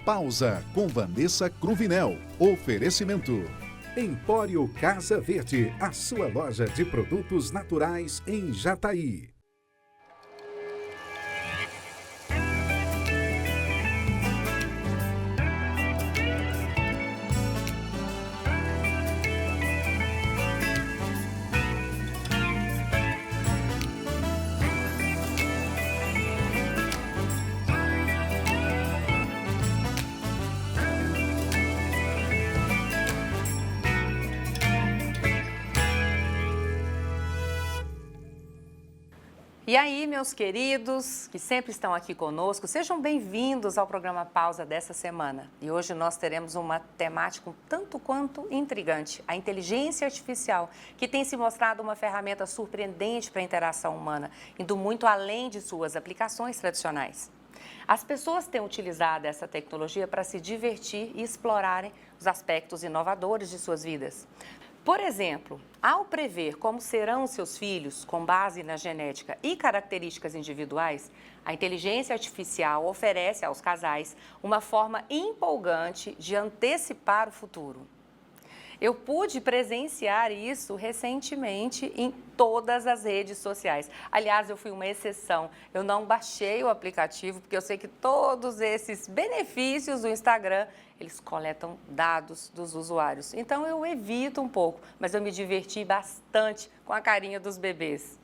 Pausa com Vanessa Cruvinel. Oferecimento. Empório Casa Verde, a sua loja de produtos naturais em Jataí. E aí, meus queridos, que sempre estão aqui conosco, sejam bem-vindos ao programa Pausa dessa semana. E hoje nós teremos uma temática um tanto quanto intrigante, a inteligência artificial, que tem se mostrado uma ferramenta surpreendente para a interação humana, indo muito além de suas aplicações tradicionais. As pessoas têm utilizado essa tecnologia para se divertir e explorarem os aspectos inovadores de suas vidas. Por exemplo, ao prever como serão seus filhos com base na genética e características individuais, a inteligência artificial oferece aos casais uma forma empolgante de antecipar o futuro. Eu pude presenciar isso recentemente em todas as redes sociais. Aliás, eu fui uma exceção. Eu não baixei o aplicativo porque eu sei que todos esses benefícios do Instagram, eles coletam dados dos usuários. Então eu evito um pouco, mas eu me diverti bastante com a carinha dos bebês.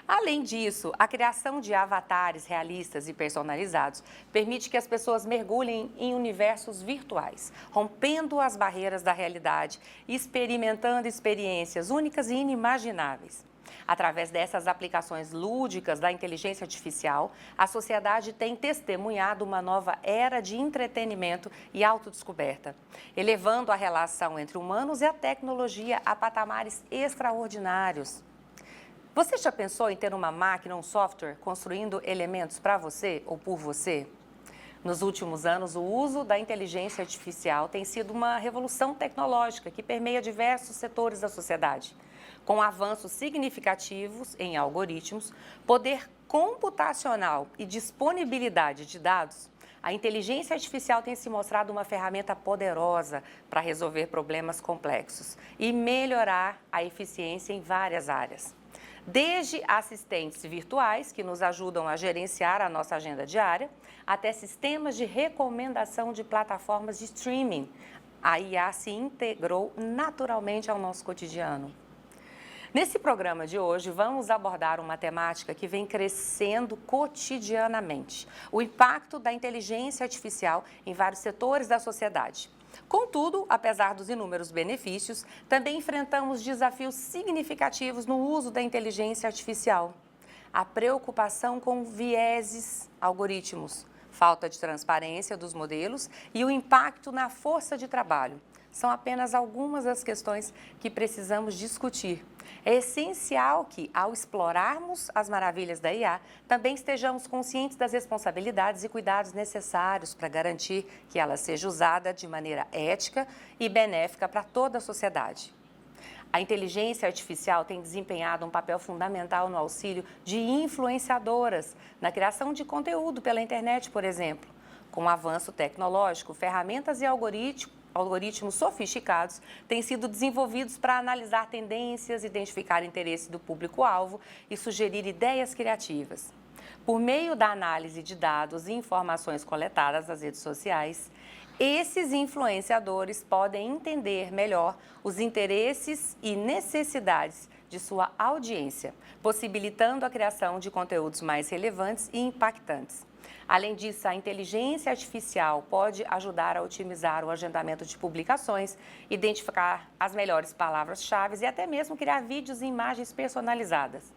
Além disso, a criação de avatares realistas e personalizados permite que as pessoas mergulhem em universos virtuais, rompendo as barreiras da realidade e experimentando experiências únicas e inimagináveis. Através dessas aplicações lúdicas da inteligência artificial, a sociedade tem testemunhado uma nova era de entretenimento e autodescoberta, elevando a relação entre humanos e a tecnologia a patamares extraordinários. Você já pensou em ter uma máquina ou um software construindo elementos para você ou por você? Nos últimos anos, o uso da inteligência artificial tem sido uma revolução tecnológica que permeia diversos setores da sociedade. Com avanços significativos em algoritmos, poder computacional e disponibilidade de dados, a inteligência artificial tem se mostrado uma ferramenta poderosa para resolver problemas complexos e melhorar a eficiência em várias áreas. Desde assistentes virtuais, que nos ajudam a gerenciar a nossa agenda diária, até sistemas de recomendação de plataformas de streaming. A IA se integrou naturalmente ao nosso cotidiano. Nesse programa de hoje, vamos abordar uma temática que vem crescendo cotidianamente: o impacto da inteligência artificial em vários setores da sociedade. Contudo, apesar dos inúmeros benefícios, também enfrentamos desafios significativos no uso da inteligência artificial. A preocupação com vieses algoritmos, falta de transparência dos modelos e o impacto na força de trabalho. São apenas algumas das questões que precisamos discutir. É essencial que, ao explorarmos as maravilhas da IA, também estejamos conscientes das responsabilidades e cuidados necessários para garantir que ela seja usada de maneira ética e benéfica para toda a sociedade. A inteligência artificial tem desempenhado um papel fundamental no auxílio de influenciadoras, na criação de conteúdo pela internet, por exemplo. Com o avanço tecnológico, ferramentas e algoritmos sofisticados têm sido desenvolvidos para analisar tendências, identificar interesse do público-alvo e sugerir ideias criativas. Por meio da análise de dados e informações coletadas nas redes sociais, esses influenciadores podem entender melhor os interesses e necessidades de sua audiência, possibilitando a criação de conteúdos mais relevantes e impactantes. Além disso, a inteligência artificial pode ajudar a otimizar o agendamento de publicações, identificar as melhores palavras-chave e até mesmo criar vídeos e imagens personalizadas.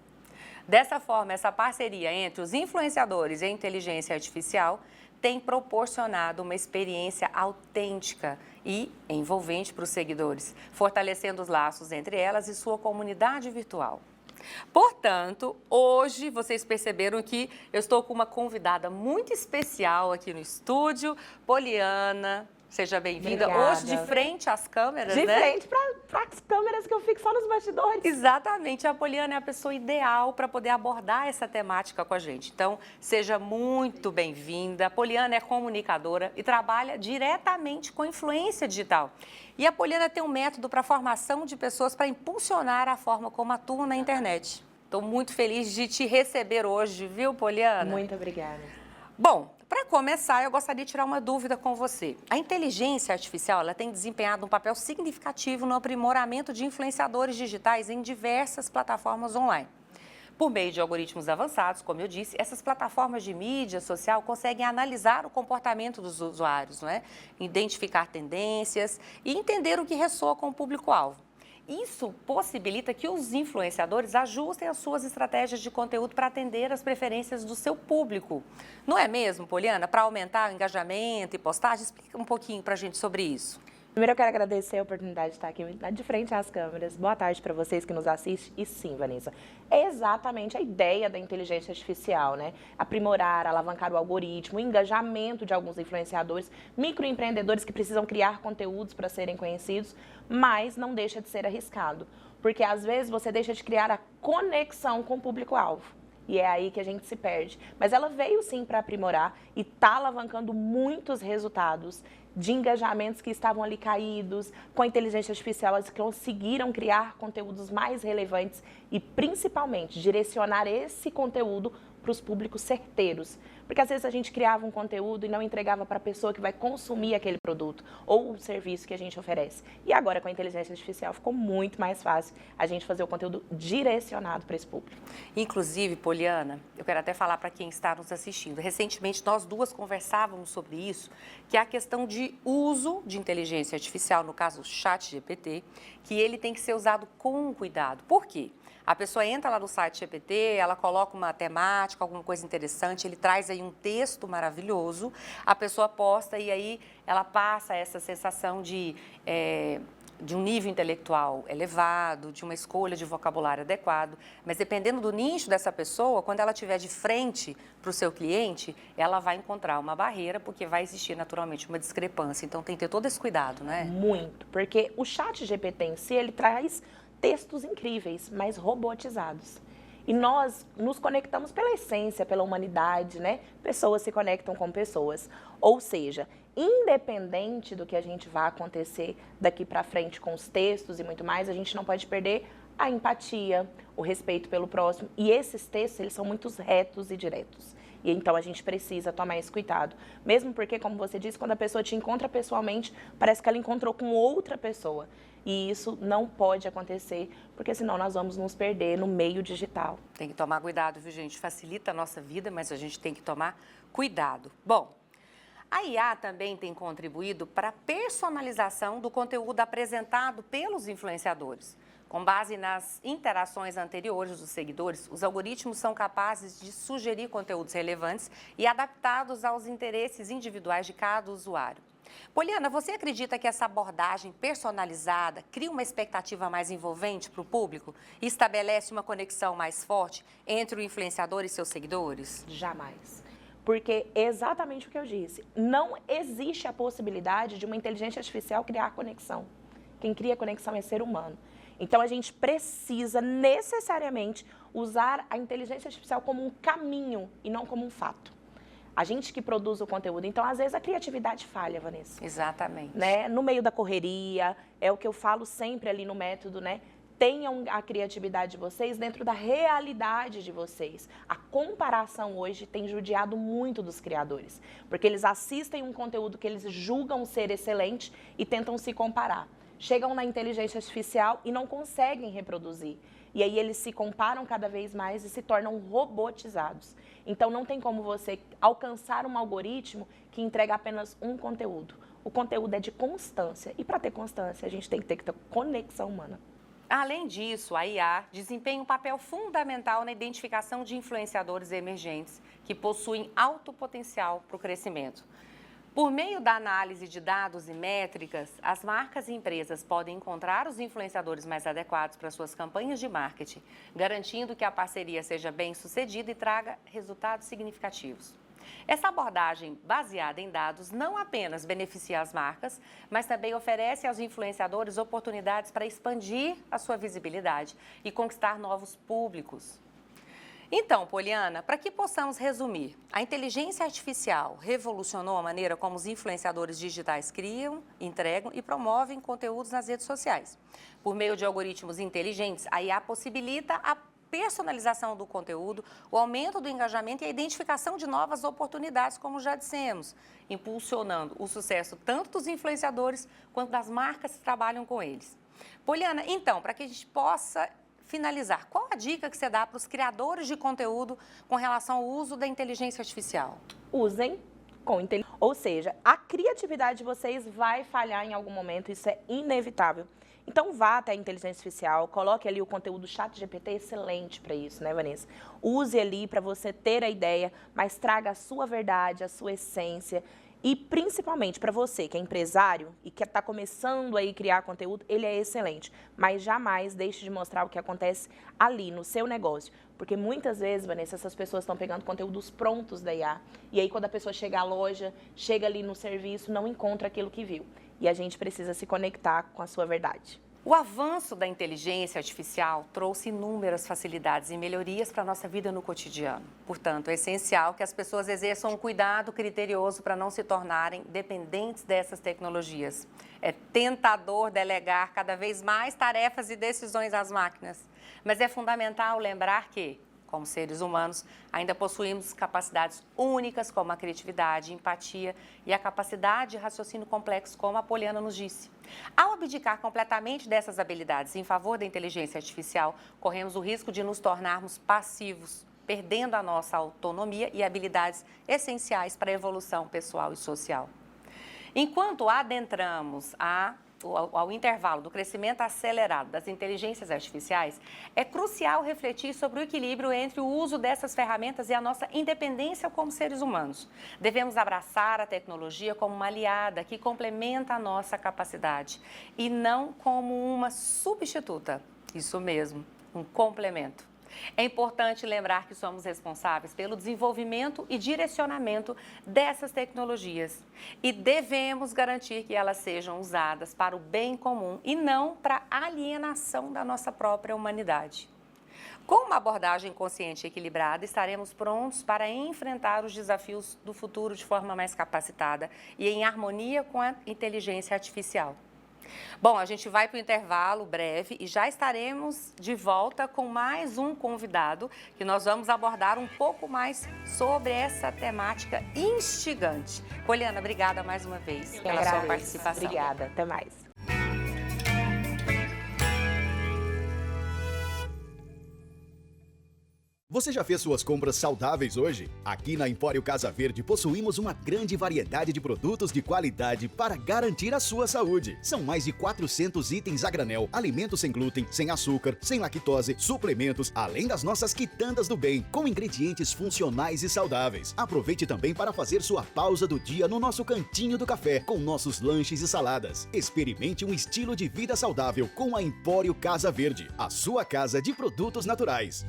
Dessa forma, essa parceria entre os influenciadores e a inteligência artificial tem proporcionado uma experiência autêntica e envolvente para os seguidores, fortalecendo os laços entre elas e sua comunidade virtual. Portanto, hoje vocês perceberam que eu estou com uma convidada muito especial aqui no estúdio, Poliana. Seja bem-vinda. Obrigada. Hoje de frente às câmeras, de né? frente para as câmeras que eu fico só nos bastidores. Exatamente. A Poliana é a pessoa ideal para poder abordar essa temática com a gente. Então, seja muito bem-vinda. A Poliana é comunicadora e trabalha diretamente com influência digital. E a Poliana tem um método para a formação de pessoas para impulsionar a forma como atuam na internet. Estou muito feliz de te receber hoje, viu, Poliana? Muito obrigada. Bom, para começar, eu gostaria de tirar uma dúvida com você. A inteligência artificial ela tem desempenhado um papel significativo no aprimoramento de influenciadores digitais em diversas plataformas online. Por meio de algoritmos avançados, como eu disse, essas plataformas de mídia social conseguem analisar o comportamento dos usuários, não é? Identificar tendências e entender o que ressoa com o público-alvo. Isso possibilita que os influenciadores ajustem as suas estratégias de conteúdo para atender às preferências do seu público. Não é mesmo, Poliana? Para aumentar o engajamento e postagem? Explica um pouquinho para a gente sobre isso. Primeiro eu quero agradecer a oportunidade de estar aqui de frente às câmeras. Boa tarde para vocês que nos assistem. E sim, Vanessa, é exatamente a ideia da inteligência artificial, né? Aprimorar, alavancar o algoritmo, o engajamento de alguns influenciadores, microempreendedores que precisam criar conteúdos para serem conhecidos, mas não deixa de ser arriscado, porque às vezes você deixa de criar a conexão com o público-alvo. E é aí que a gente se perde. Mas ela veio sim para aprimorar e está alavancando muitos resultados de engajamentos que estavam ali caídos. Com a inteligência artificial, elas conseguiram criar conteúdos mais relevantes e, principalmente, direcionar esse conteúdo para os públicos certeiros. Porque às vezes a gente criava um conteúdo e não entregava para a pessoa que vai consumir aquele produto ou o serviço que a gente oferece. E agora com a inteligência artificial ficou muito mais fácil a gente fazer o conteúdo direcionado para esse público. Inclusive, Poliana, eu quero até falar para quem está nos assistindo. Recentemente nós duas conversávamos sobre isso, que é a questão de uso de inteligência artificial, no caso o ChatGPT, que ele tem que ser usado com cuidado. Por quê? A pessoa entra lá no site GPT, ela coloca uma temática, alguma coisa interessante, ele traz aí um texto maravilhoso, a pessoa posta e aí ela passa essa sensação de um nível intelectual elevado, de uma escolha de vocabulário adequado, mas dependendo do nicho dessa pessoa, quando ela estiver de frente para o seu cliente, ela vai encontrar uma barreira, porque vai existir naturalmente uma discrepância. Então tem que ter todo esse cuidado, né? Muito, porque o ChatGPT em si, ele traz textos incríveis, mas robotizados. E nós nos conectamos pela essência, pela humanidade, né? Pessoas se conectam com pessoas. Ou seja, independente do que a gente vai acontecer daqui para frente com os textos e muito mais, a gente não pode perder a empatia, o respeito pelo próximo. E esses textos, eles são muito retos e diretos. E então a gente precisa tomar esse cuidado. Mesmo porque, como você disse, quando a pessoa te encontra pessoalmente, parece que ela encontrou com outra pessoa. E isso não pode acontecer, porque senão nós vamos nos perder no meio digital. Tem que tomar cuidado, viu, gente? Facilita a nossa vida, mas a gente tem que tomar cuidado. Bom, a IA também tem contribuído para a personalização do conteúdo apresentado pelos influenciadores. Com base nas interações anteriores dos seguidores, os algoritmos são capazes de sugerir conteúdos relevantes e adaptados aos interesses individuais de cada usuário. Poliana, você acredita que essa abordagem personalizada cria uma expectativa mais envolvente para o público e estabelece uma conexão mais forte entre o influenciador e seus seguidores? Jamais. Porque é exatamente o que eu disse. Não existe a possibilidade de uma inteligência artificial criar conexão. Quem cria conexão é ser humano. Então, a gente precisa necessariamente usar a inteligência artificial como um caminho e não como um fato. A gente que produz o conteúdo. Então, às vezes, a criatividade falha, Vanessa. Exatamente. Né? No meio da correria, é o que eu falo sempre ali no método, né? Tenham a criatividade de vocês dentro da realidade de vocês. A comparação hoje tem judiado muito dos criadores, porque eles assistem um conteúdo que eles julgam ser excelente e tentam se comparar. Chegam na inteligência artificial e não conseguem reproduzir. E aí eles se comparam cada vez mais e se tornam robotizados. Então não tem como você alcançar um algoritmo que entrega apenas um conteúdo. O conteúdo é de constância. E para ter constância, a gente tem que ter conexão humana. Além disso, a IA desempenha um papel fundamental na identificação de influenciadores emergentes que possuem alto potencial para o crescimento. Por meio da análise de dados e métricas, as marcas e empresas podem encontrar os influenciadores mais adequados para suas campanhas de marketing, garantindo que a parceria seja bem-sucedida e traga resultados significativos. Essa abordagem baseada em dados não apenas beneficia as marcas, mas também oferece aos influenciadores oportunidades para expandir a sua visibilidade e conquistar novos públicos. Então, Poliana, para que possamos resumir, a inteligência artificial revolucionou a maneira como os influenciadores digitais criam, entregam e promovem conteúdos nas redes sociais. Por meio de algoritmos inteligentes, a IA possibilita a personalização do conteúdo, o aumento do engajamento e a identificação de novas oportunidades, como já dissemos, impulsionando o sucesso tanto dos influenciadores quanto das marcas que trabalham com eles. Poliana, então, para que a gente possa finalizar, qual a dica que você dá para os criadores de conteúdo com relação ao uso da inteligência artificial? Usem com inteligência. Ou seja, a criatividade de vocês vai falhar em algum momento, isso é inevitável. Então vá até a inteligência artificial, coloque ali o conteúdo ChatGPT, excelente para isso, né, Vanessa? Use ali para você ter a ideia, mas traga a sua verdade, a sua essência. E principalmente para você que é empresário e que está começando aí a criar conteúdo, ele é excelente. Mas jamais deixe de mostrar o que acontece ali no seu negócio. Porque muitas vezes, Vanessa, essas pessoas estão pegando conteúdos prontos da IA. E aí quando a pessoa chega à loja, chega ali no serviço, não encontra aquilo que viu. E a gente precisa se conectar com a sua verdade. O avanço da inteligência artificial trouxe inúmeras facilidades e melhorias para a nossa vida no cotidiano. Portanto, é essencial que as pessoas exerçam um cuidado criterioso para não se tornarem dependentes dessas tecnologias. É tentador delegar cada vez mais tarefas e decisões às máquinas, mas é fundamental lembrar que, como seres humanos, ainda possuímos capacidades únicas como a criatividade, empatia e a capacidade de raciocínio complexo, como a Poliana nos disse. Ao abdicar completamente dessas habilidades em favor da inteligência artificial, corremos o risco de nos tornarmos passivos, perdendo a nossa autonomia e habilidades essenciais para a evolução pessoal e social. Enquanto adentramos ao intervalo do crescimento acelerado das inteligências artificiais, é crucial refletir sobre o equilíbrio entre o uso dessas ferramentas e a nossa independência como seres humanos. Devemos abraçar a tecnologia como uma aliada que complementa a nossa capacidade e não como uma substituta. Isso mesmo, um complemento. É importante lembrar que somos responsáveis pelo desenvolvimento e direcionamento dessas tecnologias e devemos garantir que elas sejam usadas para o bem comum e não para a alienação da nossa própria humanidade. Com uma abordagem consciente e equilibrada, estaremos prontos para enfrentar os desafios do futuro de forma mais capacitada e em harmonia com a inteligência artificial. Bom, a gente vai para o intervalo breve e já estaremos de volta com mais um convidado que nós vamos abordar um pouco mais sobre essa temática instigante. Poliana, obrigada mais uma vez pela sua participação. Obrigada, até mais. Você já fez suas compras saudáveis hoje? Aqui na Empório Casa Verde possuímos uma grande variedade de produtos de qualidade para garantir a sua saúde. São mais de 400 itens a granel, alimentos sem glúten, sem açúcar, sem lactose, suplementos, além das nossas quitandas do bem, com ingredientes funcionais e saudáveis. Aproveite também para fazer sua pausa do dia no nosso cantinho do café, com nossos lanches e saladas. Experimente um estilo de vida saudável com a Empório Casa Verde, a sua casa de produtos naturais.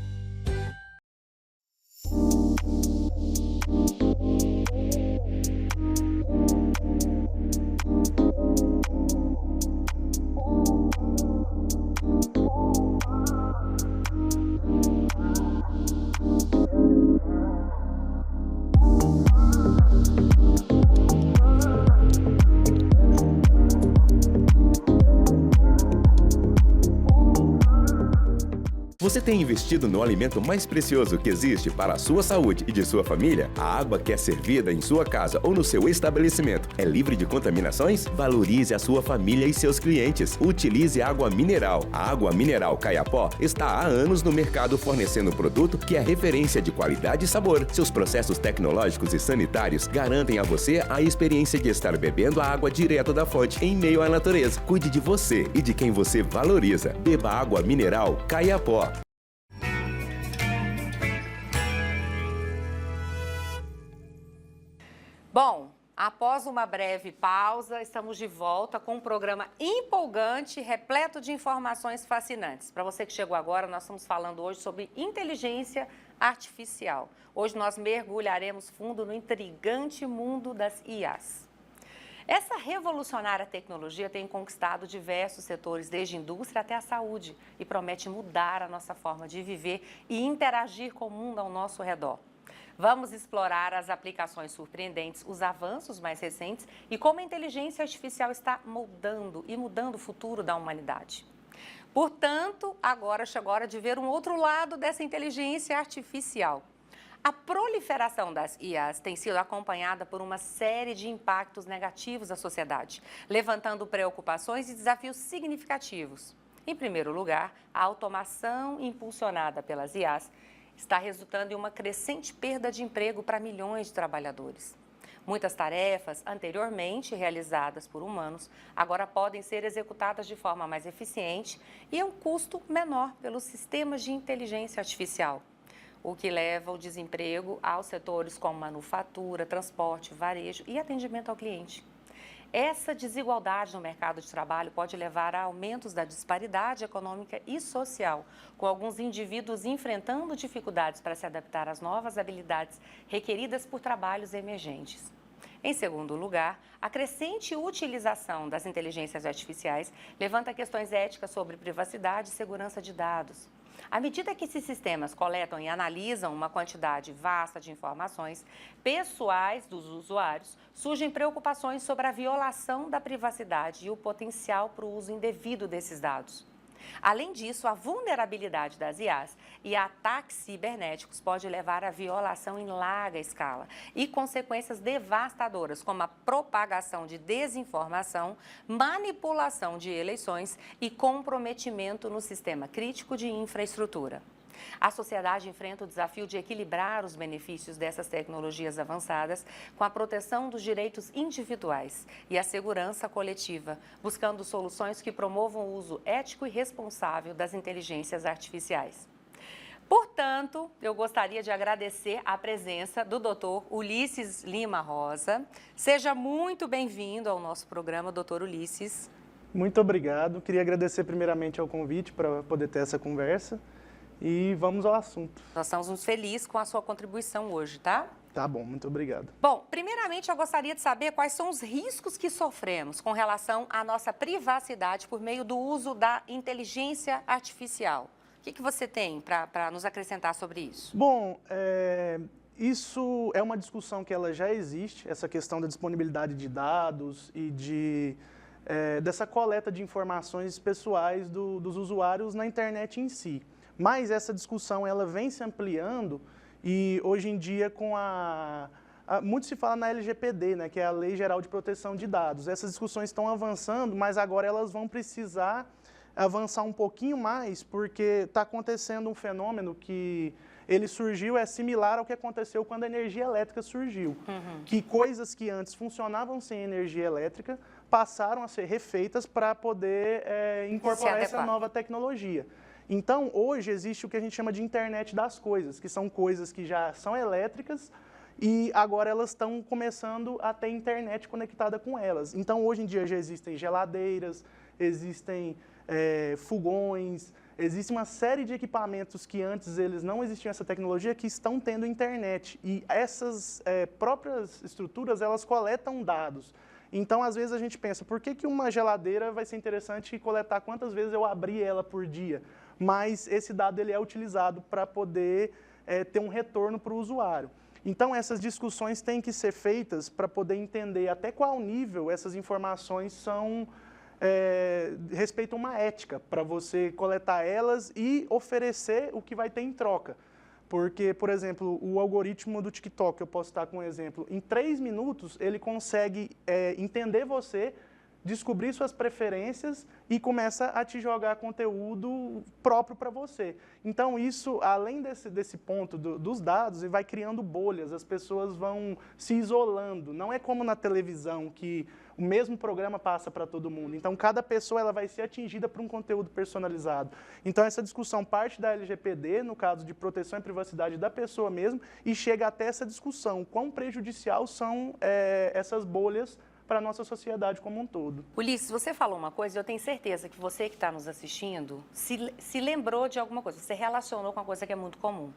Você tem investido no alimento mais precioso que existe para a sua saúde e de sua família? A água que é servida em sua casa ou no seu estabelecimento é livre de contaminações? Valorize a sua família e seus clientes. Utilize água mineral. A água mineral Caiapó está há anos no mercado fornecendo um produto que é referência de qualidade e sabor. Seus processos tecnológicos e sanitários garantem a você a experiência de estar bebendo a água direto da fonte em meio à natureza. Cuide de você e de quem você valoriza. Beba água mineral Caiapó. Bom, após uma breve pausa, estamos de volta com um programa empolgante, repleto de informações fascinantes. Para você que chegou agora, nós estamos falando hoje sobre inteligência artificial. Hoje nós mergulharemos fundo no intrigante mundo das IAs. Essa revolucionária tecnologia tem conquistado diversos setores, desde a indústria até a saúde, e promete mudar a nossa forma de viver e interagir com o mundo ao nosso redor. Vamos explorar as aplicações surpreendentes, os avanços mais recentes e como a inteligência artificial está moldando e mudando o futuro da humanidade. Portanto, agora chegou a hora de ver um outro lado dessa inteligência artificial. A proliferação das IAs tem sido acompanhada por uma série de impactos negativos à sociedade, levantando preocupações e desafios significativos. Em primeiro lugar, a automação impulsionada pelas IAs está resultando em uma crescente perda de emprego para milhões de trabalhadores. Muitas tarefas anteriormente realizadas por humanos agora podem ser executadas de forma mais eficiente e a um custo menor pelos sistemas de inteligência artificial, o que leva o desemprego aos setores como manufatura, transporte, varejo e atendimento ao cliente. Essa desigualdade no mercado de trabalho pode levar a aumentos da disparidade econômica e social, com alguns indivíduos enfrentando dificuldades para se adaptar às novas habilidades requeridas por trabalhos emergentes. Em segundo lugar, a crescente utilização das inteligências artificiais levanta questões éticas sobre privacidade e segurança de dados. À medida que esses sistemas coletam e analisam uma quantidade vasta de informações pessoais dos usuários, surgem preocupações sobre a violação da privacidade e o potencial para o uso indevido desses dados. Além disso, a vulnerabilidade das IAs e ataques cibernéticos pode levar à violação em larga escala e consequências devastadoras, como a propagação de desinformação, manipulação de eleições e comprometimento no sistema crítico de infraestrutura. A sociedade enfrenta o desafio de equilibrar os benefícios dessas tecnologias avançadas com a proteção dos direitos individuais e a segurança coletiva, buscando soluções que promovam o uso ético e responsável das inteligências artificiais. Portanto, eu gostaria de agradecer a presença do Dr. Ulisses Lima Rosa. Seja muito bem-vindo ao nosso programa, Dr. Ulisses. Muito obrigado. Queria agradecer primeiramente ao convite para poder ter essa conversa. E vamos ao assunto. Nós estamos muito felizes com a sua contribuição hoje, tá? Tá bom, muito obrigado. Bom, primeiramente eu gostaria de saber quais são os riscos que sofremos com relação à nossa privacidade por meio do uso da inteligência artificial. O que você tem para nos acrescentar sobre isso? Bom, isso é uma discussão que ela já existe, essa questão da disponibilidade de dados e dessa coleta de informações pessoais dos usuários na internet em si. Mas essa discussão ela vem se ampliando e hoje em dia muito se fala na LGPD, né, que é a Lei Geral de Proteção de Dados. Essas discussões estão avançando, mas agora elas vão precisar avançar um pouquinho mais, porque está acontecendo um fenômeno que ele surgiu, é similar ao que aconteceu quando a energia elétrica surgiu. Que coisas que antes funcionavam sem energia elétrica passaram a ser refeitas para poder incorporar essa nova tecnologia. Então, hoje existe o que a gente chama de internet das coisas, que são coisas que já são elétricas e agora elas estão começando a ter internet conectada com elas. Então, hoje em dia já existem geladeiras, existem fogões, existe uma série de equipamentos que antes eles não existiam essa tecnologia que estão tendo internet. E essas próprias estruturas, elas coletam dados. Então, às vezes a gente pensa, por que uma geladeira vai ser interessante coletar quantas vezes eu abri ela por dia? Mas esse dado ele é utilizado para poder ter um retorno para o usuário. Então, essas discussões têm que ser feitas para poder entender até qual nível essas informações respeitam uma ética, para você coletar elas e oferecer o que vai ter em troca. Porque, por exemplo, o algoritmo do TikTok, eu posso estar com um exemplo, em 3 minutos ele consegue entender você, descobrir suas preferências e começa a te jogar conteúdo próprio para você. Então, isso, além desse ponto dos dados, vai criando bolhas, as pessoas vão se isolando. Não é como na televisão, que o mesmo programa passa para todo mundo. Então, cada pessoa ela vai ser atingida por um conteúdo personalizado. Então, essa discussão parte da LGPD, no caso de proteção e privacidade da pessoa mesmo, e chega até essa discussão, quão prejudicial são essas bolhas para a nossa sociedade como um todo. Ulisses, você falou uma coisa e eu tenho certeza que você que está nos assistindo se lembrou de alguma coisa, você relacionou com uma coisa que é muito comum.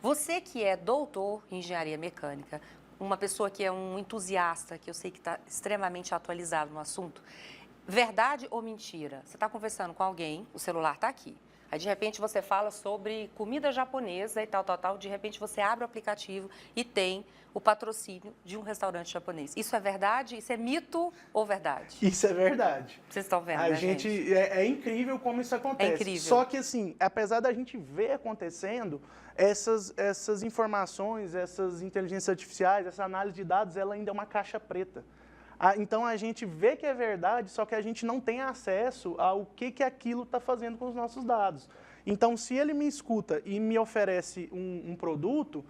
Você que é doutor em engenharia mecânica, uma pessoa que é um entusiasta, que eu sei que está extremamente atualizado no assunto, verdade ou mentira? Você está conversando com alguém, o celular está aqui. Aí, de repente, você fala sobre comida japonesa e tal. De repente, você abre o aplicativo e tem o patrocínio de um restaurante japonês. Isso é verdade? Isso é mito ou verdade? Isso é verdade. Vocês estão vendo, A né, gente é incrível como isso acontece. É incrível. Só que, assim, apesar da gente ver acontecendo, essas informações, essas inteligências artificiais, essa análise de dados, ela ainda é uma caixa preta. Então, a gente vê que é verdade, só que a gente não tem acesso ao que aquilo está fazendo com os nossos dados. Então, se ele me escuta e me oferece um produto,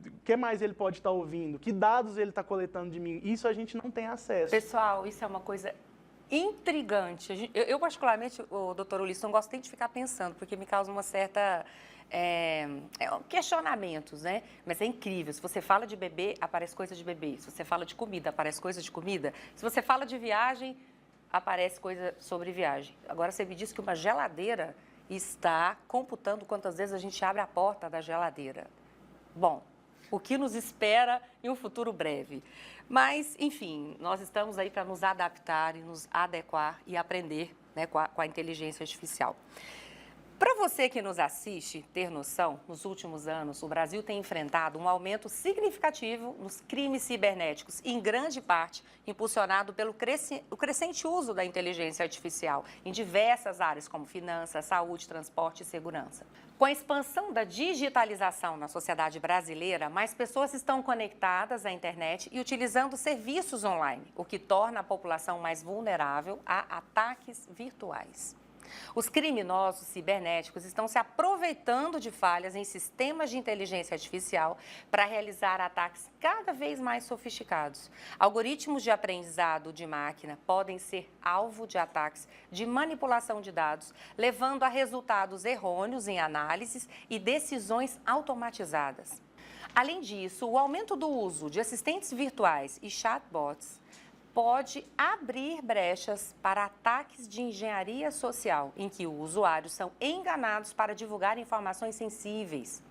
o que mais ele pode estar ouvindo? Que dados ele está coletando de mim? Isso a gente não tem acesso. Pessoal, isso é uma coisa intrigante. Eu particularmente, o doutor Ulisses, não gosto nem de ficar pensando, porque me causa uma certa... questionamentos, né? Mas é incrível. Se você fala de bebê, aparece coisa de bebê. Se você fala de comida, aparece coisa de comida. Se você fala de viagem, aparece coisa sobre viagem. Agora, você me disse que uma geladeira está computando quantas vezes a gente abre a porta da geladeira. Bom, o que nos espera em um futuro breve. Mas, enfim, nós estamos aí para nos adaptar e nos adequar e aprender, né, com a inteligência artificial. Para você que nos assiste ter noção, nos últimos anos, o Brasil tem enfrentado um aumento significativo nos crimes cibernéticos, em grande parte impulsionado pelo crescente uso da inteligência artificial em diversas áreas, como finanças, saúde, transporte e segurança. Com a expansão da digitalização na sociedade brasileira, mais pessoas estão conectadas à internet e utilizando serviços online, o que torna a população mais vulnerável a ataques virtuais. Os criminosos cibernéticos estão se aproveitando de falhas em sistemas de inteligência artificial para realizar ataques cada vez mais sofisticados. Algoritmos de aprendizado de máquina podem ser alvo de ataques de manipulação de dados, levando a resultados errôneos em análises e decisões automatizadas. Além disso, o aumento do uso de assistentes virtuais e chatbots pode abrir brechas para ataques de engenharia social, em que os usuários são enganados para divulgar informações sensíveis.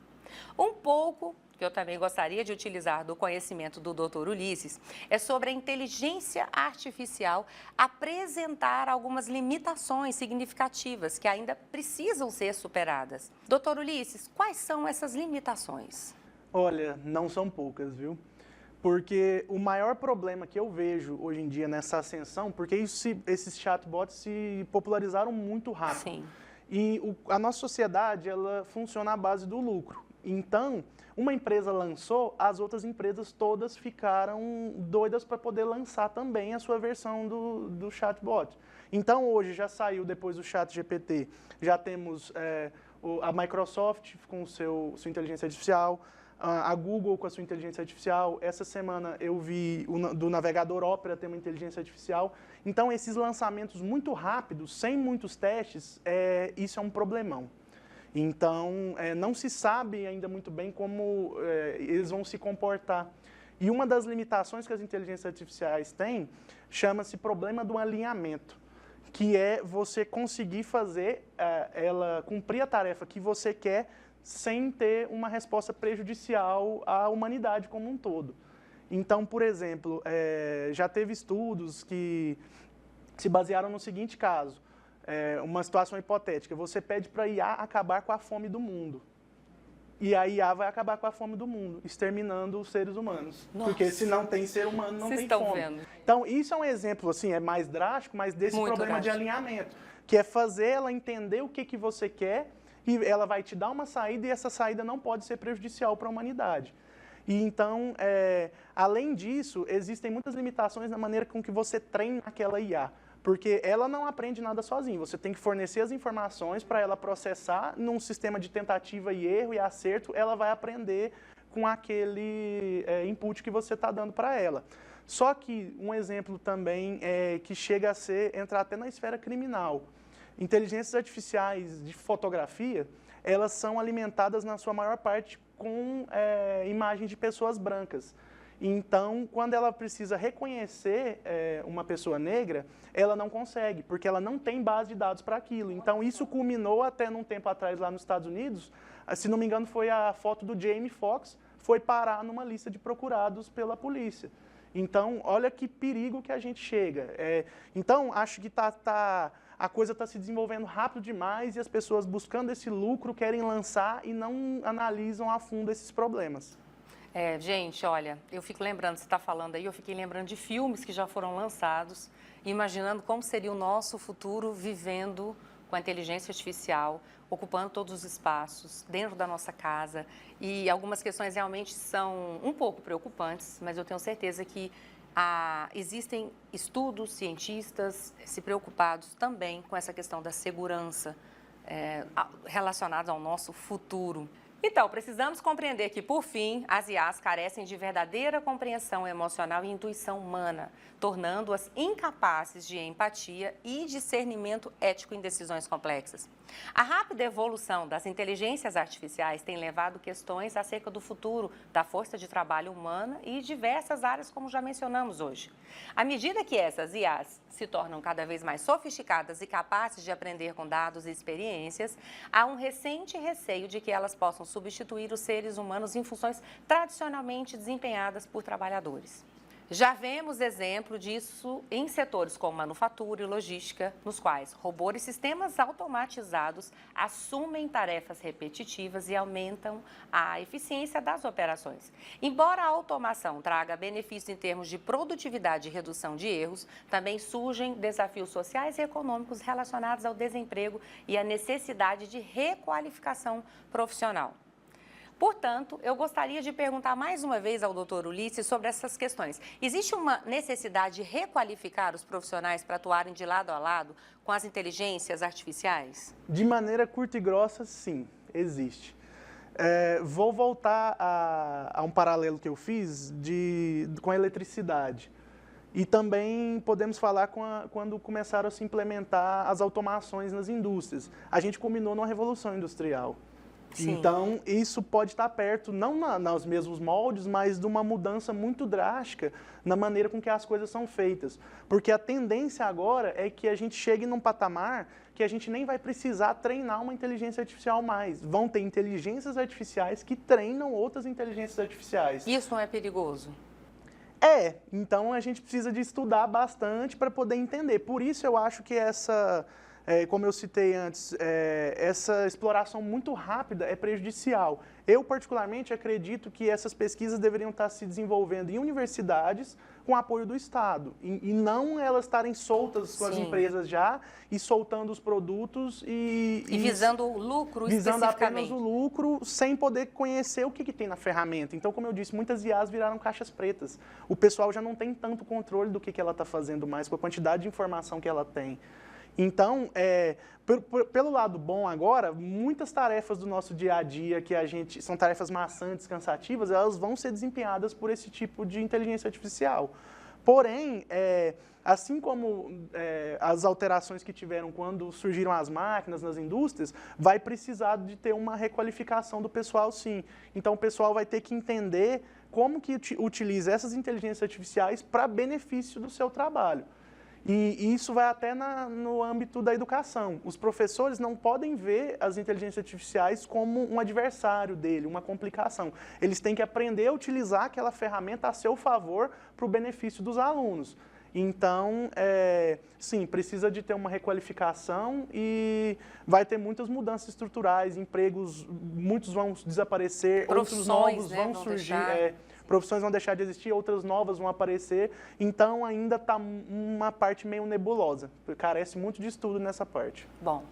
Um pouco que eu também gostaria de utilizar do conhecimento do Dr. Ulisses é sobre a inteligência artificial apresentar algumas limitações significativas que ainda precisam ser superadas. Dr. Ulisses, quais são essas limitações? Olha, não são poucas, viu? Porque o maior problema que eu vejo hoje em dia nessa ascensão, porque esses chatbots se popularizaram muito rápido. Sim. E a nossa sociedade, ela funciona à base do lucro. Então, uma empresa lançou, as outras empresas todas ficaram doidas para poder lançar também a sua versão do chatbot. Então, hoje já saiu, depois do ChatGPT, já temos a Microsoft com sua inteligência artificial, a Google com a sua inteligência artificial. Essa semana eu vi do navegador Opera ter uma inteligência artificial. Então, esses lançamentos muito rápidos, sem muitos testes, isso é um problemão. Então, não se sabe ainda muito bem como eles vão se comportar. E uma das limitações que as inteligências artificiais têm chama-se problema do alinhamento, que é você conseguir fazer ela cumprir a tarefa que você quer sem ter uma resposta prejudicial à humanidade como um todo. Então, por exemplo, já teve estudos que se basearam no seguinte caso, uma situação hipotética: você pede para a IA acabar com a fome do mundo. E a IA vai acabar com a fome do mundo, exterminando os seres humanos. Nossa. Porque se não tem ser humano, não tem fome. Vocês estão vendo? Então, isso é um exemplo, assim, é mais drástico, mas desse muito problema drástico de alinhamento, que é fazer ela entender o que você quer, e ela vai te dar uma saída, e essa saída não pode ser prejudicial para a humanidade. E então, além disso, existem muitas limitações na maneira com que você treina aquela IA, porque ela não aprende nada sozinha. Você tem que fornecer as informações para ela processar num sistema de tentativa e erro e acerto, ela vai aprender com aquele input que você está dando para ela. Só que um exemplo também que chega a entrar até na esfera criminal. Inteligências artificiais de fotografia, elas são alimentadas na sua maior parte com imagem de pessoas brancas. Então, quando ela precisa reconhecer uma pessoa negra, ela não consegue, porque ela não tem base de dados para aquilo. Então, isso culminou até num tempo atrás lá nos Estados Unidos, se não me engano foi a foto do Jamie Foxx, foi parar numa lista de procurados pela polícia. Então, olha que perigo que a gente chega. Então, acho que a coisa está se desenvolvendo rápido demais e as pessoas buscando esse lucro querem lançar e não analisam a fundo esses problemas. Gente, olha, eu fico lembrando, você está falando aí, eu fiquei lembrando de filmes que já foram lançados, imaginando como seria o nosso futuro vivendo com a inteligência artificial, ocupando todos os espaços, dentro da nossa casa. E algumas questões realmente são um pouco preocupantes, mas eu tenho certeza que existem estudos, cientistas se preocupados também com essa questão da segurança relacionada ao nosso futuro. Então, precisamos compreender que, por fim, as IAs carecem de verdadeira compreensão emocional e intuição humana, tornando-as incapazes de empatia e discernimento ético em decisões complexas. A rápida evolução das inteligências artificiais tem levado questões acerca do futuro da força de trabalho humana e diversas áreas, como já mencionamos hoje. À medida que essas IAs se tornam cada vez mais sofisticadas e capazes de aprender com dados e experiências, há um recente receio de que elas possam substituir os seres humanos em funções tradicionalmente desempenhadas por trabalhadores. Já vemos exemplo disso em setores como manufatura e logística, nos quais robôs e sistemas automatizados assumem tarefas repetitivas e aumentam a eficiência das operações. Embora a automação traga benefícios em termos de produtividade e redução de erros, também surgem desafios sociais e econômicos relacionados ao desemprego e à necessidade de requalificação profissional. Portanto, eu gostaria de perguntar mais uma vez ao Dr. Ulisses sobre essas questões. Existe uma necessidade de requalificar os profissionais para atuarem de lado a lado com as inteligências artificiais? De maneira curta e grossa, sim, existe. Vou voltar a um paralelo que eu fiz com a eletricidade. E também podemos falar quando começaram a se implementar as automações nas indústrias. A gente culminou numa revolução industrial. Sim. Então, isso pode estar perto, não nos mesmos moldes, mas de uma mudança muito drástica na maneira com que as coisas são feitas. Porque a tendência agora é que a gente chegue num patamar que a gente nem vai precisar treinar uma inteligência artificial mais. Vão ter inteligências artificiais que treinam outras inteligências artificiais. Isso não é perigoso? Então a gente precisa de estudar bastante para poder entender. Por isso eu acho que como eu citei antes, essa exploração muito rápida é prejudicial. Eu, particularmente, acredito que essas pesquisas deveriam estar se desenvolvendo em universidades com apoio do Estado, e não elas estarem soltas com as empresas já e soltando os produtos e visando o lucro visando especificamente. Apenas o lucro, sem poder conhecer o que tem na ferramenta. Então, como eu disse, muitas IAs viraram caixas pretas. O pessoal já não tem tanto controle do que ela está fazendo mais, com a quantidade de informação que ela tem. Então, pelo lado bom agora, muitas tarefas do nosso dia a dia são tarefas maçantes, cansativas, elas vão ser desempenhadas por esse tipo de inteligência artificial. Porém, assim como as alterações que tiveram quando surgiram as máquinas nas indústrias, vai precisar de ter uma requalificação do pessoal, sim. Então, o pessoal vai ter que entender como que utiliza essas inteligências artificiais para benefício do seu trabalho. E isso vai até no âmbito da educação. Os professores não podem ver as inteligências artificiais como um adversário dele, uma complicação. Eles têm que aprender a utilizar aquela ferramenta a seu favor para o benefício dos alunos. Então, sim, precisa de ter uma requalificação e vai ter muitas mudanças estruturais, empregos, muitos vão desaparecer, outros novos vão surgir. Profissões vão deixar de existir, outras novas vão aparecer, então ainda está uma parte meio nebulosa, carece muito de estudo nessa parte. Bom,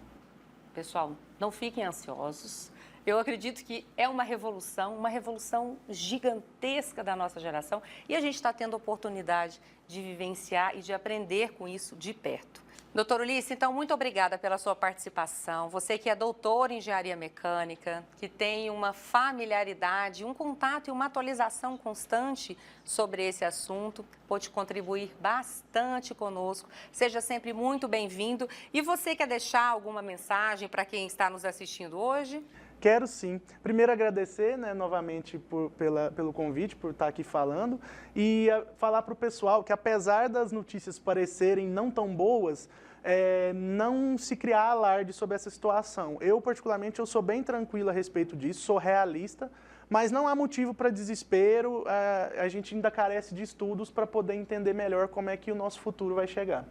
pessoal, não fiquem ansiosos. Eu acredito que é uma revolução gigantesca da nossa geração e a gente está tendo a oportunidade de vivenciar e de aprender com isso de perto. Doutor Ulisses, então, muito obrigada pela sua participação. Você que é doutor em engenharia mecânica, que tem uma familiaridade, um contato e uma atualização constante sobre esse assunto, pode contribuir bastante conosco. Seja sempre muito bem-vindo. E você quer deixar alguma mensagem para quem está nos assistindo hoje? Quero sim. Primeiro agradecer, né, novamente pelo convite, por estar aqui falando, e falar para o pessoal que apesar das notícias parecerem não tão boas, não se criar alarde sobre essa situação. Eu, particularmente, eu sou bem tranquilo a respeito disso, sou realista, mas não há motivo para desespero, a gente ainda carece de estudos para poder entender melhor como é que o nosso futuro vai chegar.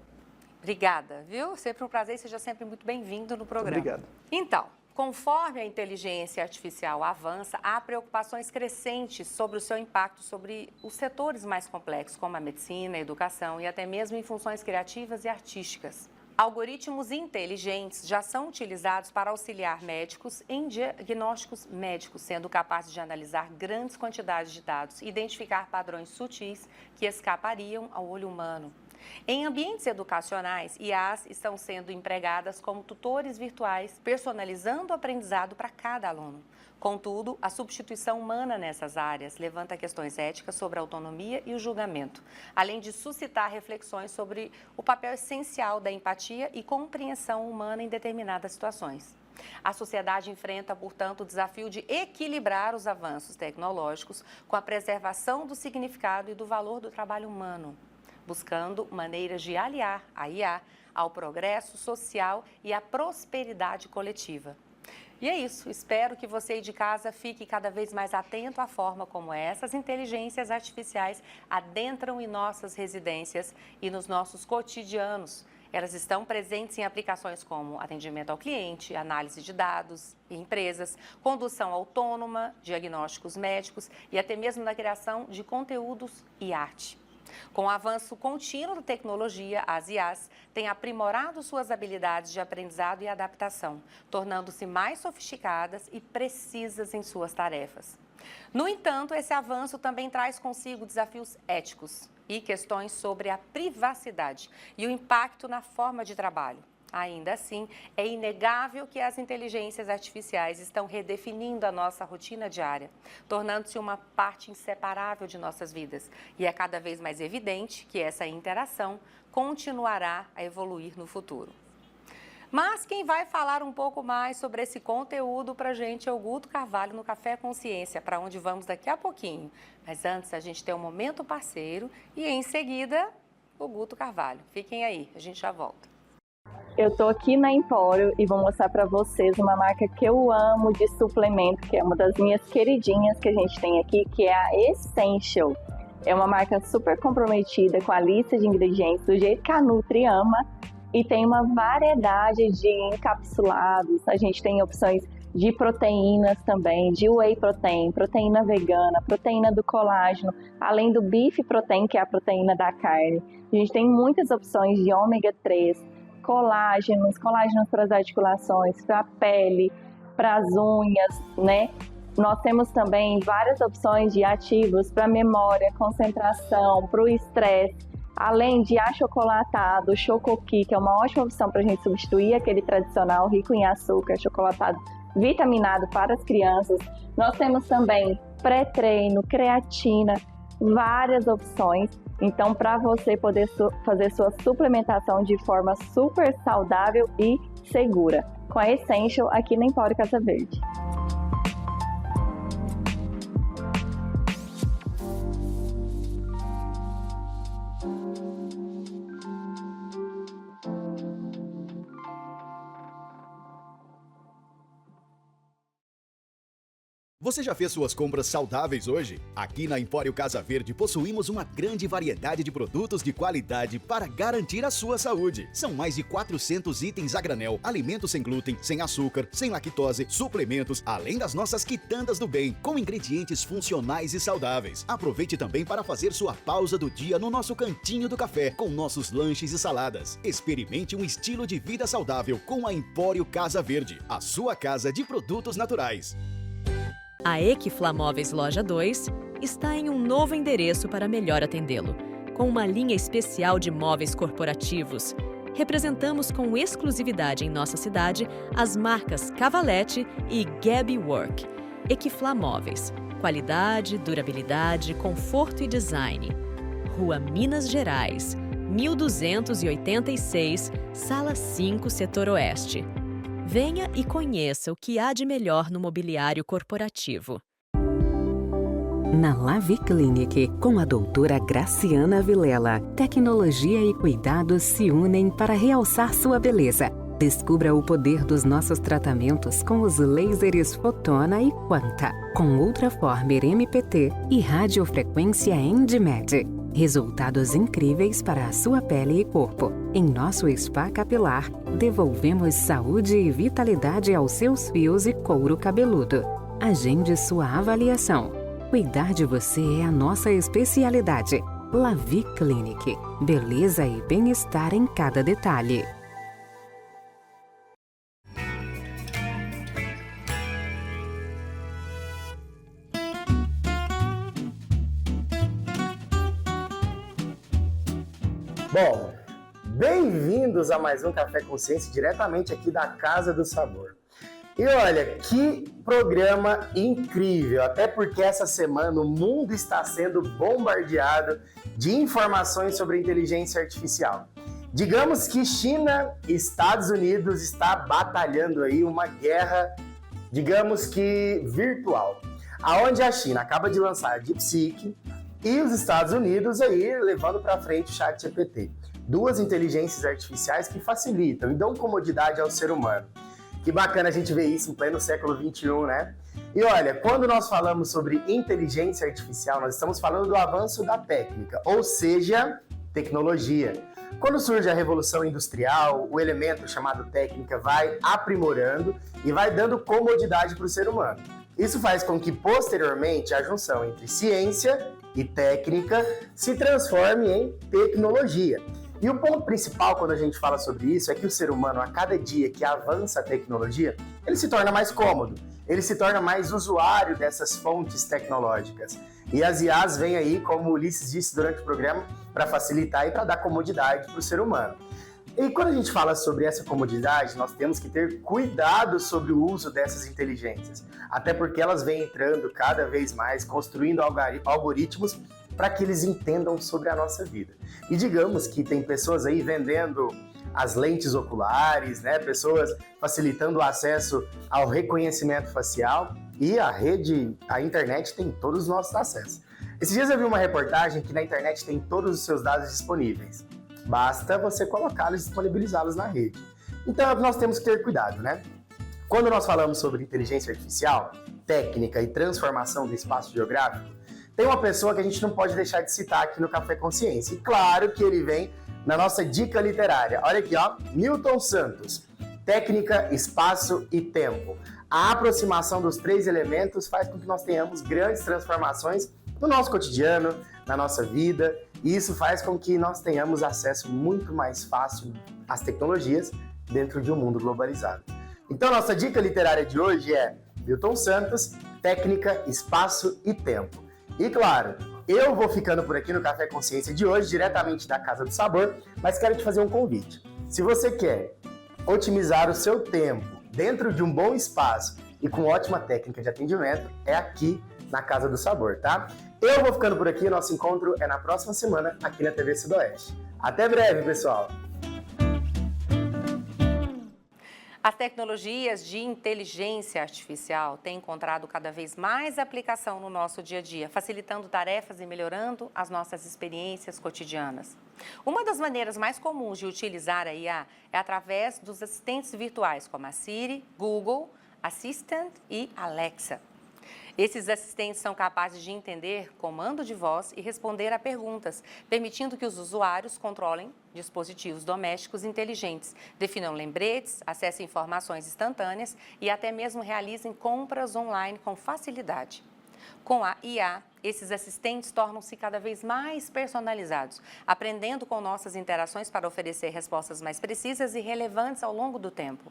Obrigada, viu? Sempre um prazer e seja sempre muito bem-vindo no programa. Obrigado. Então, conforme a inteligência artificial avança, há preocupações crescentes sobre o seu impacto sobre os setores mais complexos, como a medicina, a educação e até mesmo em funções criativas e artísticas. Algoritmos inteligentes já são utilizados para auxiliar médicos em diagnósticos médicos, sendo capazes de analisar grandes quantidades de dados e identificar padrões sutis que escapariam ao olho humano. Em ambientes educacionais, IAs estão sendo empregadas como tutores virtuais, personalizando o aprendizado para cada aluno. Contudo, a substituição humana nessas áreas levanta questões éticas sobre a autonomia e o julgamento, além de suscitar reflexões sobre o papel essencial da empatia e compreensão humana em determinadas situações. A sociedade enfrenta, portanto, o desafio de equilibrar os avanços tecnológicos com a preservação do significado e do valor do trabalho humano, buscando maneiras de aliar a IA ao progresso social e à prosperidade coletiva. E é isso, espero que você aí de casa fique cada vez mais atento à forma como essas inteligências artificiais adentram em nossas residências e nos nossos cotidianos. Elas estão presentes em aplicações como atendimento ao cliente, análise de dados em empresas, condução autônoma, diagnósticos médicos e até mesmo na criação de conteúdos e arte. Com o avanço contínuo da tecnologia, as IAs têm aprimorado suas habilidades de aprendizado e adaptação, tornando-se mais sofisticadas e precisas em suas tarefas. No entanto, esse avanço também traz consigo desafios éticos e questões sobre a privacidade e o impacto na forma de trabalho. Ainda assim, é inegável que as inteligências artificiais estão redefinindo a nossa rotina diária, tornando-se uma parte inseparável de nossas vidas. E é cada vez mais evidente que essa interação continuará a evoluir no futuro. Mas quem vai falar um pouco mais sobre esse conteúdo para a gente é o Guto Carvalho no Café Consciência, para onde vamos daqui a pouquinho. Mas antes a gente tem um momento parceiro e em seguida o Guto Carvalho. Fiquem aí, a gente já volta. Eu tô aqui na Empório e vou mostrar para vocês uma marca que eu amo de suplemento, que é uma das minhas queridinhas que a gente tem aqui, que é a Essential. É uma marca super comprometida com a lista de ingredientes do jeito que a Nutri ama e tem uma variedade de encapsulados. A gente tem opções de proteínas também, de whey protein, proteína vegana, proteína do colágeno, além do beef protein, que é a proteína da carne. A gente tem muitas opções de ômega 3, colágenos para as articulações, para a pele, para as unhas, né? Nós temos também várias opções de ativos para memória, concentração, para o estresse, além de achocolatado, Chocoqui, que é uma ótima opção para a gente substituir aquele tradicional rico em açúcar, chocolatado vitaminado para as crianças. Nós temos também pré-treino, creatina, várias opções. Então, para você poder fazer sua suplementação de forma super saudável e segura, com a Essential aqui na Empório Casa Verde. Você já fez suas compras saudáveis hoje? Aqui na Empório Casa Verde possuímos uma grande variedade de produtos de qualidade para garantir a sua saúde. São mais de 400 itens a granel, alimentos sem glúten, sem açúcar, sem lactose, suplementos, além das nossas quitandas do bem, com ingredientes funcionais e saudáveis. Aproveite também para fazer sua pausa do dia no nosso cantinho do café, com nossos lanches e saladas. Experimente um estilo de vida saudável com a Empório Casa Verde, a sua casa de produtos naturais. A Equifla Móveis Loja 2 está em um novo endereço para melhor atendê-lo, com uma linha especial de móveis corporativos. Representamos com exclusividade em nossa cidade as marcas Cavalete e Gabi Work. Equifla Móveis. Qualidade, durabilidade, conforto e design. Rua Minas Gerais, 1286, Sala 5, Setor Oeste. Venha e conheça o que há de melhor no mobiliário corporativo. Na Lavi Clinic, com a doutora Graciana Vilela, tecnologia e cuidados se unem para realçar sua beleza. Descubra o poder dos nossos tratamentos com os lasers Fotona e Quanta, com Ultraformer MPT e radiofrequência EndMed. Resultados incríveis para a sua pele e corpo. Em nosso spa capilar, devolvemos saúde e vitalidade aos seus fios e couro cabeludo. Agende sua avaliação. Cuidar de você é a nossa especialidade. Lavi Clinic. Beleza e bem-estar em cada detalhe. Bom, bem-vindos a mais um Café Consciência, diretamente aqui da Casa do Sabor. E olha, que programa incrível, até porque essa semana o mundo está sendo bombardeado de informações sobre inteligência artificial. Digamos que China e Estados Unidos está batalhando aí uma guerra, digamos que virtual, aonde a China acaba de lançar a DeepSeek, e os Estados Unidos aí levando para frente o ChatGPT. Duas inteligências artificiais que facilitam e dão comodidade ao ser humano. Que bacana a gente ver isso em pleno século XXI, né? E olha, quando nós falamos sobre inteligência artificial, nós estamos falando do avanço da técnica, ou seja, tecnologia. Quando surge a Revolução Industrial, o elemento chamado técnica vai aprimorando e vai dando comodidade para o ser humano. Isso faz com que, posteriormente, a junção entre ciência e técnica se transforme em tecnologia. E o ponto principal quando a gente fala sobre isso é que o ser humano, a cada dia que avança a tecnologia, ele se torna mais cômodo, ele se torna mais usuário dessas fontes tecnológicas. E as IAs vêm aí, como o Ulisses disse durante o programa, para facilitar e para dar comodidade para o ser humano. E quando a gente fala sobre essa comodidade, nós temos que ter cuidado sobre o uso dessas inteligências, até porque elas vêm entrando cada vez mais, construindo algoritmos para que eles entendam sobre a nossa vida. E digamos que tem pessoas aí vendendo as lentes oculares, né? Pessoas facilitando o acesso ao reconhecimento facial, e a internet tem todos os nossos acessos. Esses dias eu vi uma reportagem que na internet tem todos os seus dados disponíveis. Basta você colocá-los e disponibilizá-los na rede. Então nós temos que ter cuidado, né? Quando nós falamos sobre inteligência artificial, técnica e transformação do espaço geográfico, tem uma pessoa que a gente não pode deixar de citar aqui no Café Consciência. E claro que ele vem na nossa dica literária. Olha aqui, ó, Milton Santos. Técnica, espaço e tempo. A aproximação dos três elementos faz com que nós tenhamos grandes transformações no nosso cotidiano, na nossa vida, e isso faz com que nós tenhamos acesso muito mais fácil às tecnologias dentro de um mundo globalizado. Então, nossa dica literária de hoje é Milton Santos, Técnica, Espaço e Tempo. E claro, eu vou ficando por aqui no Café Consciência de hoje, diretamente da Casa do Sabor, mas quero te fazer um convite. Se você quer otimizar o seu tempo dentro de um bom espaço e com ótima técnica de atendimento, é aqui na Casa do Sabor, tá? Eu vou ficando por aqui, nosso encontro é na próxima semana aqui na TV Sudoeste. Até breve, pessoal! As tecnologias de inteligência artificial têm encontrado cada vez mais aplicação no nosso dia a dia, facilitando tarefas e melhorando as nossas experiências cotidianas. Uma das maneiras mais comuns de utilizar a IA é através dos assistentes virtuais, como a Siri, Google Assistant e Alexa. Esses assistentes são capazes de entender comando de voz e responder a perguntas, permitindo que os usuários controlem dispositivos domésticos inteligentes, definam lembretes, acessem informações instantâneas e até mesmo realizem compras online com facilidade. Com a IA, esses assistentes tornam-se cada vez mais personalizados, aprendendo com nossas interações para oferecer respostas mais precisas e relevantes ao longo do tempo.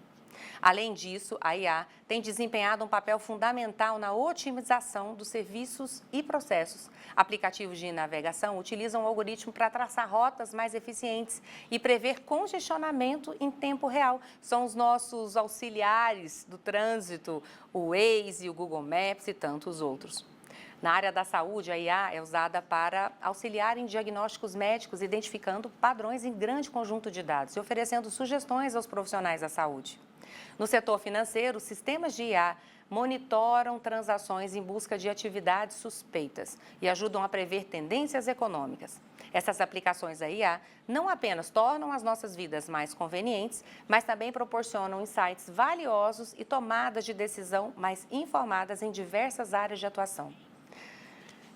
Além disso, a IA tem desempenhado um papel fundamental na otimização dos serviços e processos. Aplicativos de navegação utilizam o algoritmo para traçar rotas mais eficientes e prever congestionamento em tempo real. São os nossos auxiliares do trânsito, o Waze, o Google Maps e tantos outros. Na área da saúde, a IA é usada para auxiliar em diagnósticos médicos, identificando padrões em grande conjunto de dados e oferecendo sugestões aos profissionais da saúde. No setor financeiro, sistemas de IA monitoram transações em busca de atividades suspeitas e ajudam a prever tendências econômicas. Essas aplicações da IA não apenas tornam as nossas vidas mais convenientes, mas também proporcionam insights valiosos e tomadas de decisão mais informadas em diversas áreas de atuação.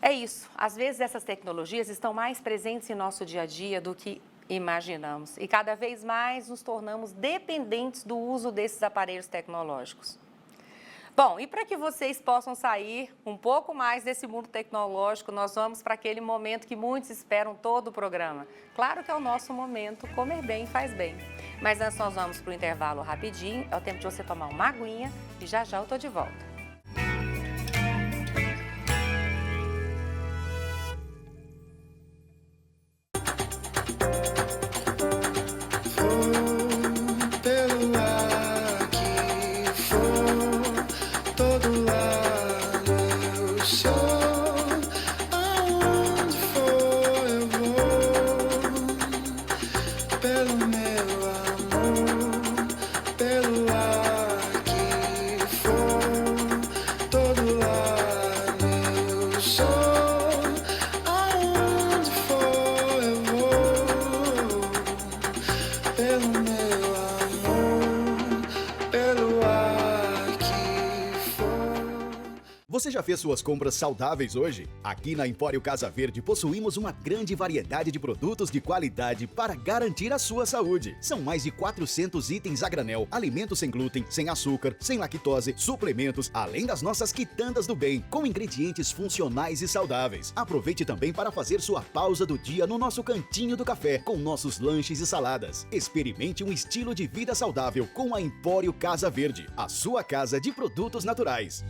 É isso, às vezes essas tecnologias estão mais presentes em nosso dia a dia do que imaginamos e cada vez mais nos tornamos dependentes do uso desses aparelhos tecnológicos. Bom, e para que vocês possam sair um pouco mais desse mundo tecnológico, nós vamos para aquele momento que muitos esperam todo o programa. Claro que é o nosso momento, comer bem faz bem. Mas antes nós vamos para o intervalo rapidinho, é o tempo de você tomar uma aguinha e já já eu estou de volta. Você já fez suas compras saudáveis hoje? Aqui na Empório Casa Verde possuímos uma grande variedade de produtos de qualidade para garantir a sua saúde. São mais de 400 itens a granel, alimentos sem glúten, sem açúcar, sem lactose, suplementos, além das nossas quitandas do bem, com ingredientes funcionais e saudáveis. Aproveite também para fazer sua pausa do dia no nosso cantinho do café, com nossos lanches e saladas. Experimente um estilo de vida saudável com a Empório Casa Verde, a sua casa de produtos naturais.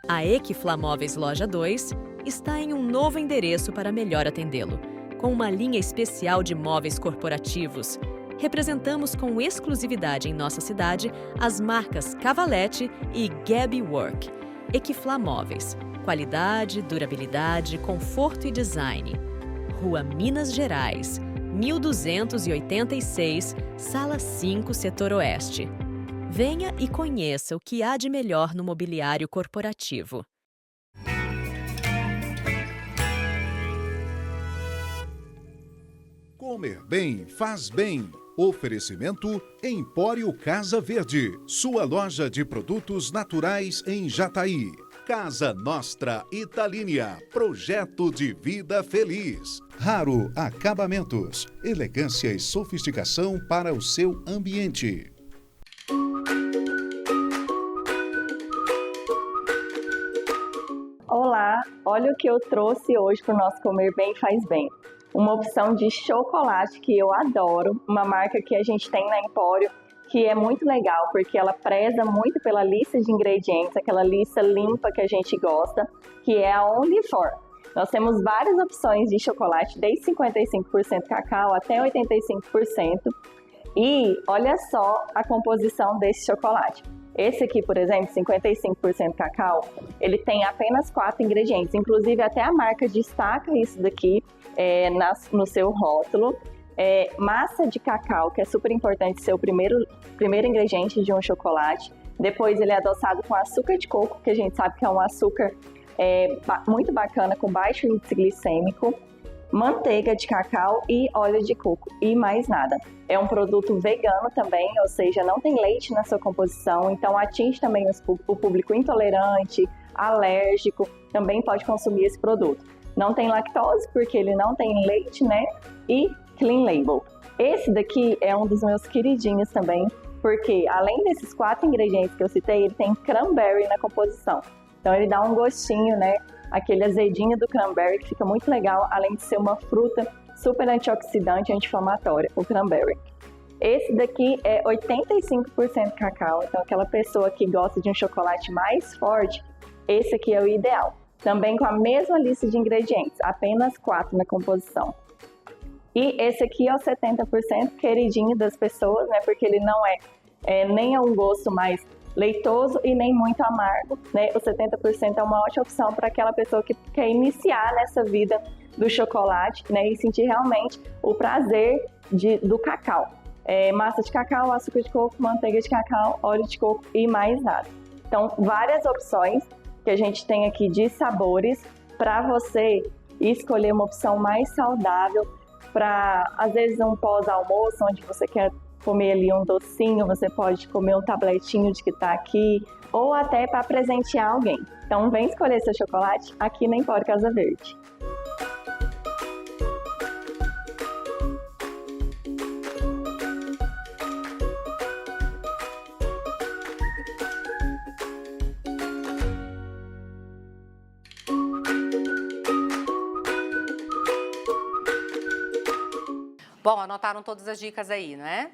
A Equiflamóveis Loja 2 está em um novo endereço para melhor atendê-lo. Com uma linha especial de móveis corporativos, representamos com exclusividade em nossa cidade as marcas Cavalete e Gabi Work. Equiflamóveis, qualidade, durabilidade, conforto e design. Rua Minas Gerais, 1286, Sala 5, Setor Oeste. Venha e conheça o que há de melhor no mobiliário corporativo. Comer bem faz bem. Oferecimento Empório Casa Verde, sua loja de produtos naturais em Jataí. Casa Nostra Italínia, projeto de vida feliz. Raro Acabamentos, elegância e sofisticação para o seu ambiente. Olá, olha o que eu trouxe hoje para o nosso Comer Bem Faz Bem. Uma opção de chocolate que eu adoro, uma marca que a gente tem na Empório, que é muito legal, porque ela preza muito pela lista de ingredientes, aquela lista limpa que a gente gosta, que é a Only For. Nós temos várias opções de chocolate, desde 55% cacau até 85%. E olha só a composição desse chocolate. Esse aqui, por exemplo, 55% cacau, ele tem apenas 4 ingredientes. Inclusive, até a marca destaca isso daqui no seu rótulo. Massa de cacau, que é super importante ser o primeiro ingrediente de um chocolate. Depois, ele é adoçado com açúcar de coco, que a gente sabe que é um açúcar muito bacana, com baixo índice glicêmico. Manteiga de cacau e óleo de coco e mais nada. É um produto vegano também, ou seja, não tem leite na sua composição, então atinge também o público intolerante, alérgico, também pode consumir esse produto. Não tem lactose porque ele não tem leite, né? E clean label. Esse daqui é um dos meus queridinhos também, porque além desses 4 ingredientes que eu citei, ele tem cranberry na composição. Então ele dá um gostinho, né? Aquele azedinho do cranberry que fica muito legal, além de ser uma fruta super antioxidante e anti-inflamatória, o cranberry. Esse daqui é 85% cacau, então aquela pessoa que gosta de um chocolate mais forte, esse aqui é o ideal. Também com a mesma lista de ingredientes, apenas 4 na composição. E esse aqui é o 70% queridinho das pessoas, né? Porque ele não nem é um gosto mais leitoso e nem muito amargo, né? O 70% é uma ótima opção para aquela pessoa que quer iniciar nessa vida do chocolate, né? E sentir realmente o prazer do cacau. massa de cacau, açúcar de coco, manteiga de cacau, óleo de coco e mais nada. Então, várias opções que a gente tem aqui de sabores para você escolher uma opção mais saudável para, às vezes, um pós-almoço, onde você quer comer ali um docinho, você pode comer um tabletinho de que está aqui, ou até para presentear alguém. Então, vem escolher seu chocolate aqui na Empório Casa Verde. Bom, anotaram todas as dicas aí, não é?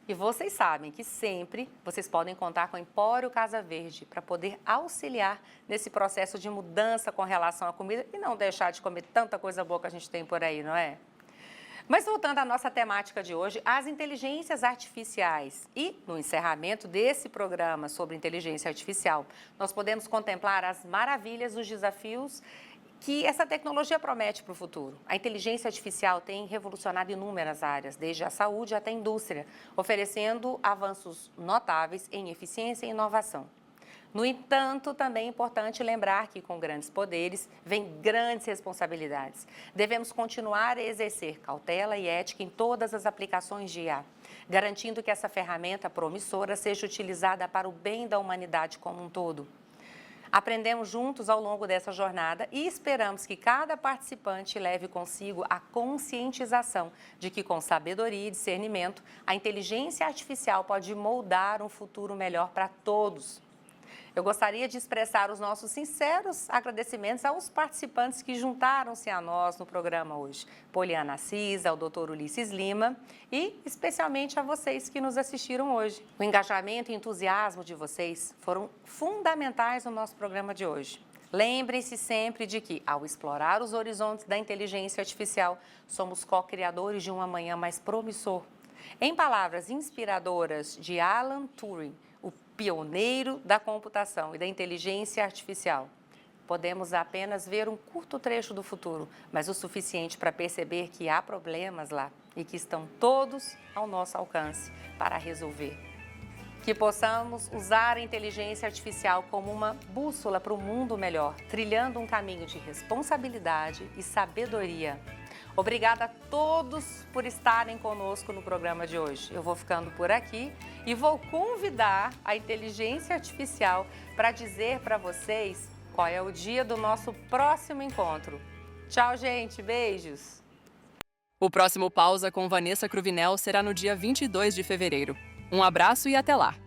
E vocês sabem que sempre vocês podem contar com o Empório Casa Verde para poder auxiliar nesse processo de mudança com relação à comida e não deixar de comer tanta coisa boa que a gente tem por aí, não é? Mas voltando à nossa temática de hoje, as inteligências artificiais. E no encerramento desse programa sobre inteligência artificial, nós podemos contemplar as maravilhas dos desafios que essa tecnologia promete para o futuro. A inteligência artificial tem revolucionado inúmeras áreas, desde a saúde até a indústria, oferecendo avanços notáveis em eficiência e inovação. No entanto, também é importante lembrar que com grandes poderes vem grandes responsabilidades. Devemos continuar a exercer cautela e ética em todas as aplicações de IA, garantindo que essa ferramenta promissora seja utilizada para o bem da humanidade como um todo. Aprendemos juntos ao longo dessa jornada e esperamos que cada participante leve consigo a conscientização de que, com sabedoria e discernimento, a inteligência artificial pode moldar um futuro melhor para todos. Eu gostaria de expressar os nossos sinceros agradecimentos aos participantes que juntaram-se a nós no programa hoje. Poliana Assis, ao Dr. Ulisses Lima e especialmente a vocês que nos assistiram hoje. O engajamento e entusiasmo de vocês foram fundamentais no nosso programa de hoje. Lembrem-se sempre de que, ao explorar os horizontes da inteligência artificial, somos co-criadores de um amanhã mais promissor. Em palavras inspiradoras de Alan Turing, o pioneiro da computação e da inteligência artificial, podemos apenas ver um curto trecho do futuro, mas o suficiente para perceber que há problemas lá e que estão todos ao nosso alcance para resolver. Que possamos usar a inteligência artificial como uma bússola para um mundo melhor, trilhando um caminho de responsabilidade e sabedoria. Obrigada a todos por estarem conosco no programa de hoje. Eu vou ficando por aqui e vou convidar a inteligência artificial para dizer para vocês qual é o dia do nosso próximo encontro. Tchau, gente. Beijos. O próximo Pausa com Vanessa Cruvinel será no dia 22 de fevereiro. Um abraço e até lá!